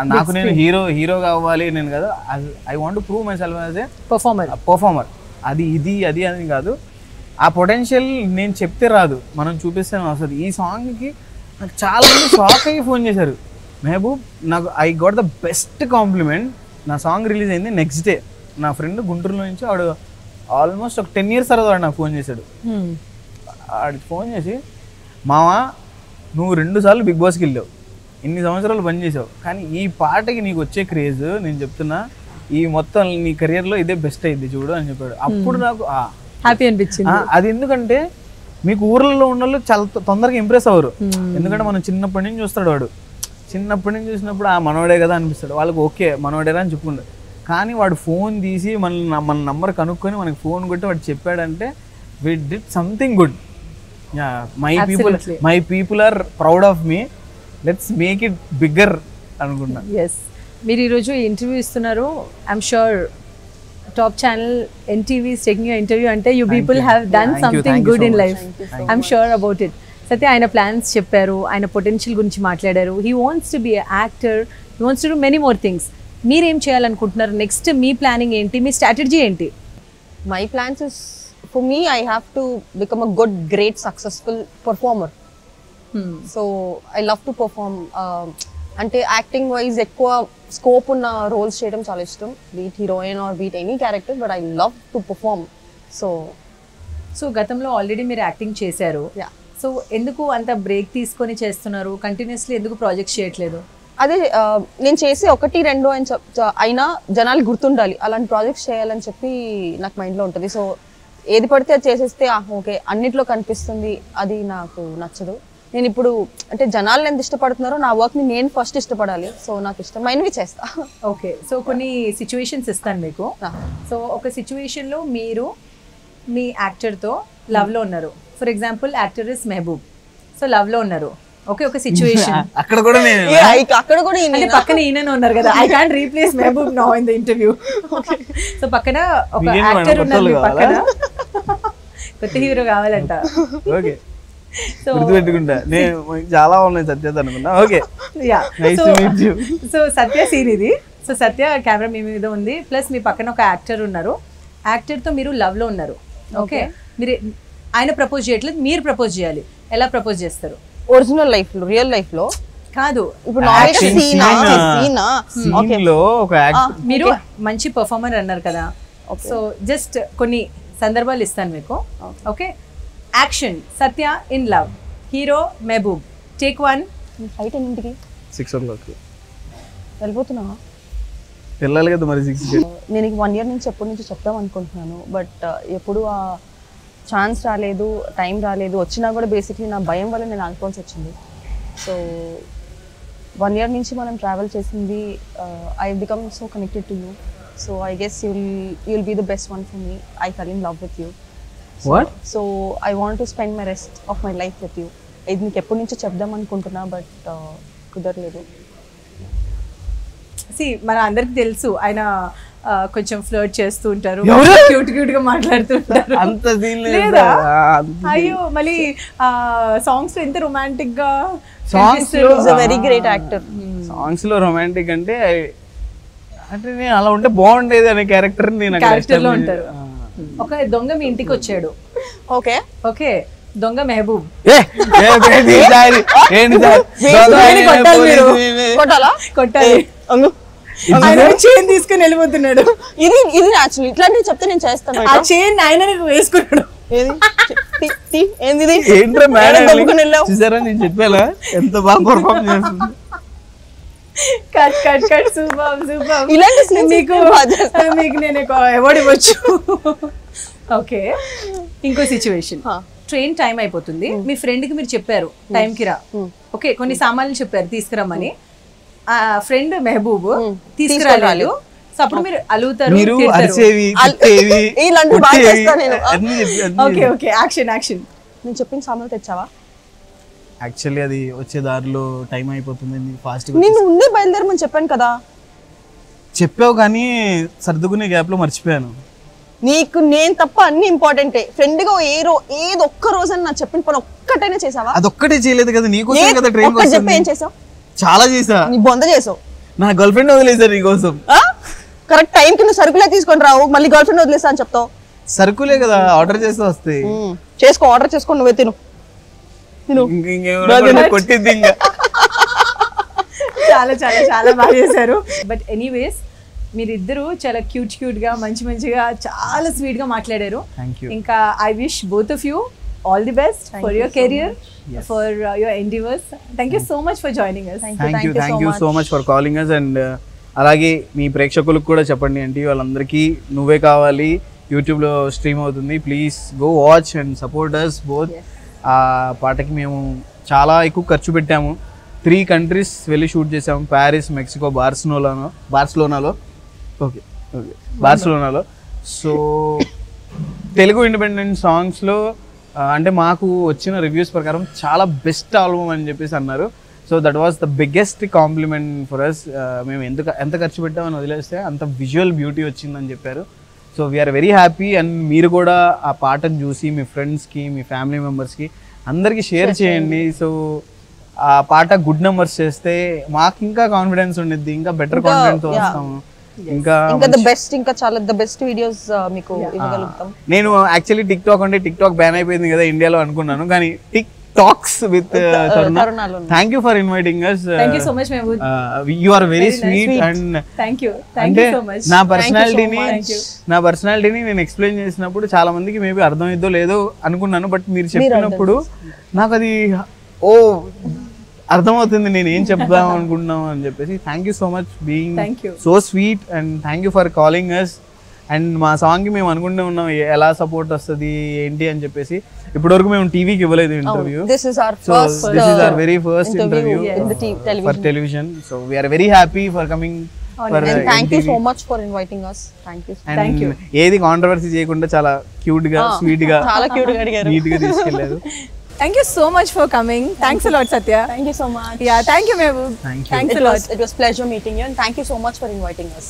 నాకు నేను hero కావాలి నేను కదా. I want to prove my self as a performer. అది అని కాదు. ఆ potential నేను చెప్తే రాదు, మనం చూపిస్తే వస్తుంది. ఈ సాంగ్కి నాకు చాలా మంది షాక్ అయ్యి ఫోన్ చేశారు. మెహబూబ్ నాకు I got the best compliment. నా సాంగ్ రిలీజ్ అయింది నెక్స్ట్ డే నా ఫ్రెండ్ గుంటూరులో నుంచి, వాడు ఆల్మోస్ట్ ఒక 10 years తర్వాత వాడు నాకు ఫోన్ చేశాడు. వాడికి ఫోన్ చేసి, మావా నువ్వు 2 సార్లు బిగ్ బాస్కి వెళ్ళావు, ఇన్ని సంవత్సరాలు పనిచేసావు, కానీ ఈ పాటకి నీకు వచ్చే క్రేజ్ నేను చెప్తున్నా ఈ మొత్తం నీ కెరియర్లో ఇదే బెస్ట్ అయింది చూడు అని చెప్పాడు. అప్పుడు నాకు హ్యాపీ అనిపించింది. అది ఎందుకంటే మీకు ఊర్లలో ఉన్న వాళ్ళు చాలా తొందరగా ఇంప్రెస్ అవ్వరు. ఎందుకంటే మనం చిన్నప్పటి నుంచి చూస్తాడు, వాడు చిన్నప్పటి నుంచి చూసినప్పుడు మనోడే కదా అనిపిస్తాడు వాళ్ళకి. ఓకే మనోడేరా అని చెప్పుకుంటాడు. కానీ వాడు ఫోన్ తీసి మన నంబర్ కనుక్కొని మనకి ఫోన్ కొట్టి వాడు చెప్పాడంటే we did something good. My people are proud of me, let's make it bigger అనుకున్నా. ఎస్, మీరు ఈరోజు ఇంటర్వ్యూ ఇస్తున్నారు. I'm sure top channel NTV is taking your interview అంటే you people have done something good in life. I'm sure about it. Satya ఆయన plans చెప్పారు, ఆయన potential గురించి మాట్లాడారు. He wants to be actor, he wants to do many more things. మీరేం చేయాలనుకుంటున్నారు next? మీ planning ఏంటి, మీ strategy ఏంటి? My plans is for me I have to become a good great successful performer. So I love to perform. అంటే acting wise ఎక్కువ scope ఉన్న roles చేయడం చాలా ఇష్టం, beat heroine or beat any character, but I love to perform. So గతంలో already మీరు acting చేశారు. So ఎందుకు అంత బ్రేక్ తీసుకొని చేస్తున్నారు? కంటిన్యూస్లీ ఎందుకు ప్రాజెక్ట్స్ చేయట్లేదు? అదే నేను చేసి 1-2 అయినా జనాలు గుర్తుండాలి, అలాంటి ప్రాజెక్ట్స్ చేయాలని చెప్పి నాకు మైండ్లో ఉంటుంది. సో ఏది పడితే అది చేసేస్తే ఓకే అన్నిట్లో కనిపిస్తుంది, అది నాకు నచ్చదు. నేను ఇప్పుడు అంటే జనాలు ఎంత ఇష్టపడుతున్నారో నా వర్క్ని నేను ఫస్ట్ ఇష్టపడాలి. సో నాకు ఇష్టమైనవి చేస్తా. ఓకే, సో కొన్ని సిచ్యువేషన్స్ ఇస్తాను మీకు. సో ఒక సిచ్యువేషన్లో మీరు మీ యాక్టర్తో లవ్లో ఉన్నారు. For example actor is Mehboob. So లవ్లో ఉన్నారు. ఓకే, ఒక సిచ్యువేషన్ అక్కడ కూడా పక్కన ఈయన ఉన్నారు కదా. I can't replace Mehboob now in the interview. So పక్కన ఒక యాక్టర్ ఉన్నారు, పక్కన కొత్త హీరో కావాలంట. ఓకే, గుర్తుపెట్టుకుంటా. నేను చాలా ఉన్నాయి సత్యత అనుకున్నా. ఓకే, సో సత్య సీన్ ఇది. సో సత్య కెమెరా మీ మీద ఉంది, ప్లస్ మీ పక్కన ఒక యాక్టర్ ఉన్నారు. యాక్టర్తో మీరు లవ్లో ఉన్నారు. ఓకే, మీరు ఆయన ప్రపోజ్ చేయట్లేదు, మీరు ప్రపోజ్ చేయాలి. ఎలా ప్రపోజ్ చేస్తారు? ఒరిజినల్ లైఫ్లో రియల్ లైఫ్లో కాదు ఇప్పుడు నార్మల్గా సీన్ లో ఒక యాక్ట్ మీరు మంచి పర్ఫార్మర్ అన్నారు కదా, సో జస్ట్ కొన్ని సందర్భాలు ఇస్తాను మీకు. Okay, action. Satya in love, hero Mehboob. Take 1. Fight ఎన్నింటికి? 6 o'clock వెళ్ళిపోతున్నావా? వెళ్ళాలి కదా మరి 6. నేను 1 year నుంచి ఎప్పటి నుంచి చెప్దాం అనుకుంటున్నాను, బట్ ఎప్పుడు ఆ ఛాన్స్ రాలేదు, టైం రాలేదు. వచ్చినా కూడా బేసిక్లీ నా భయం వల్ల నేను ఆగిపోవాల్సి వచ్చింది. సో 1 year నుంచి మనం ట్రావెల్ చేసింది. I become so connected to you. So I guess you'll be the best one for me. I fell in love with you. So I want to spend my rest of my life with you. ఇది నీకు ఎప్పటి నుంచో చెప్దాం అనుకుంటున్నా, but కుదరలేదు. మన అందరికి తెలుసు ఆయన కొంచెం ఫ్లర్ట్ చేస్తూ ఉంటారు, క్యూట్ క్యూట్ గా మాట్లాడుతూ ఉంటారు. అంత సీన్ లేదా? అయ్యో, మళ్ళీ సాంగ్స్ లో ఎంత రొమాంటిక్ గా. Songs very great actor. Songs లో రొమాంటిక్ అంటే నేను అలా ఉంటే బాగుండేది అనే క్యారెక్టర్ లో ఉంటారు. ఒక దొంగ మీ ఇంటికి వచ్చాడు. ఓకే ఓకే, దొంగ మెహబూబ్. కొట్టాలి. ఆయన చైన్ తీసుకుని వెళ్ళిపోతున్నాడు. ఇది యాక్చువల్లీ ఇట్లాంటివి చెప్తే నేను చేస్తాను. ఆ చైన్ ఆయన వేసుకున్నాడు. చూసారా నేను చెప్పాలా ఎంత బాగా పర్ఫార్మ్ చేస్తుంది. Cut cut cut, super super. ఇలాంటి మీకు నేను అవార్డు ఇవ్వచ్చు. ఓకే, ఇంకో సిచ్యువేషన్. ట్రైన్ టైం అయిపోతుంది, మీ ఫ్రెండ్ కి మీరు చెప్పారు టైం కి రా. ఓకే, కొన్ని సామాన్లు చెప్పారు తీసుకురమ్మని. ఆ ఫ్రెండ్ మెహబూబ్ తీసుకురాలేదు. సో అప్పుడు మీరు అలుగుతారు. Okay okay, action action. నేను చెప్పిన సామాన్లు తెచ్చావా? యాక్చువల్లీ అది వచ్చే దారిలో టైం అయిపోతుంది, ఫాస్ట్ నేను ఉండే బయలుదేరమని చెప్పాను కదా. చెప్పావు కానీ సర్దుకునే గ్యాప్ లో మర్చిపోయాను. నీకు నేను తప్ప అన్ని ఇంపార్టెంటే. ఫ్రెండ్ గా ఏదో ఒక్క రోజు అని నాకు చెప్పిన పని ఒక్కటైనా చేసావా? అదొక్కటే చేయలేదు కదా నీకోసం కదా ట్రైన్ కోసం. చెప్పి ఏం చేసావు? చాలా చేసా. నీ బొంద చేసావు. నా గర్ల్ ఫ్రెండ్ వదిలేసారు నీకోసం. కరెక్ట్ టైం కి నువ్వు సరుకులే తీసుకొని రావు, మళ్ళీ గర్ల్ ఫ్రెండ్ వదిలేసా అని చెప్తావు. సరుకులే కదా ఆర్డర్ చేస్తే వస్తాయి. చేసుకో, ఆర్డర్ చేసుకో, నువ్వే తిను. కొట్టింది ఇంకా. చాలా చాలా చాలా బాగా చేశారు. బట్ ఎనీవేస్ మీరిద్దరు చాలా క్యూట్ క్యూట్ గా మంచి మంచిగా చాలా స్వీట్ గా మాట్లాడారు. ఇంకా I wish both of you all the best for your career, for your endeavors. Thank you so much for joining us. Thank you so much for calling us. And అలాగే మీ ప్రేక్షకులకు కూడా చెప్పండి అంటే వాళ్ళందరికీ నువ్వే కావాలి యూట్యూబ్ లో స్ట్రీమ్ అవుతుంది. Please go watch and support us both. ఆ పాటకి మేము చాలా ఎక్కువ ఖర్చు పెట్టాము. 3 countries వెళ్ళి షూట్ చేసాము. ప్యారిస్, మెక్సికో, బార్సిలోనాలో. ఓకే ఓకే, బార్సిలోనాలో. సో తెలుగు ఇండిపెండెంట్ సాంగ్స్లో అంటే మాకు వచ్చిన రివ్యూస్ ప్రకారం చాలా బెస్ట్ ఆల్బమ్ అని చెప్పేసి అన్నారు. So that was the biggest compliment for us. మేము ఎంత ఖర్చు పెట్టామని వదిలేస్తే అంత విజువల్ బ్యూటీ వచ్చిందని చెప్పారు. So we're very happy. And మీరు కూడా ఆ పాటను చూసి మీ ఫ్రెండ్స్కి, మీ ఫ్యామిలీ మెంబర్స్కి అందరికీ షేర్ చేయండి. సో ఆ పాట గుడ్ నెంబర్స్ చేస్తే మాకు ఇంకా కాన్ఫిడెన్స్ ఉండిద్ది, ఇంకా బెటర్ కాన్ఫిడెన్స్తో వస్తాము. ఇంకా చాలా ద బెస్ట్ వీడియోస్ మీకు ఇవ్వగలుగుతాం. నేను యాక్చువల్లీ టిక్ టాక్ అంటే టిక్ టాక్ బ్యాన్ అయిపోయింది కదా ఇండియాలో అనుకున్నాను, కానీ tick talks with Taruna. Thank you for inviting us. Thank you so much Mehboob. You are very sweet and thank you so much. నా పర్సనాలిటీని నేను ఎక్స్ప్లెయిన్ చేసినప్పుడు చాలా మందికి మేబీ అర్థమైద్దో లేదో అనుకున్నాను, బట్ మీరు చెప్పినప్పుడు నాకు అది అర్థమవుతుంది నేను ఏం చెప్దాం అనుకుంటున్నాం అని చెప్పేసి. Thank you so much being so sweet and thank you for calling us. And మా సాంగ్కి మేము అనుకుంటూ ఉన్నాం ఎలా సపోర్ట్ వస్తుంది ఏంటి అని చెప్పేసి. ఇప్పటివరకు మేము టీవీకి ఇవ్వలేదు interview. This is our very first interview in the for television. So we are very happy for coming. And thank you so much for inviting us. Thank you. ఏది కాంట్రవర్సీ చేయకుండా చాలా క్యూట్ గా స్వీట్ గా చాలా cute గా అడిగారు, neat గా తీసుకెళ్లారు. Thank you so much for coming. Thanks a lot Satya. Thank you so much. Yeah, thank you Mehboob. Thanks a lot. It was pleasure meeting you and thank you so much for inviting us.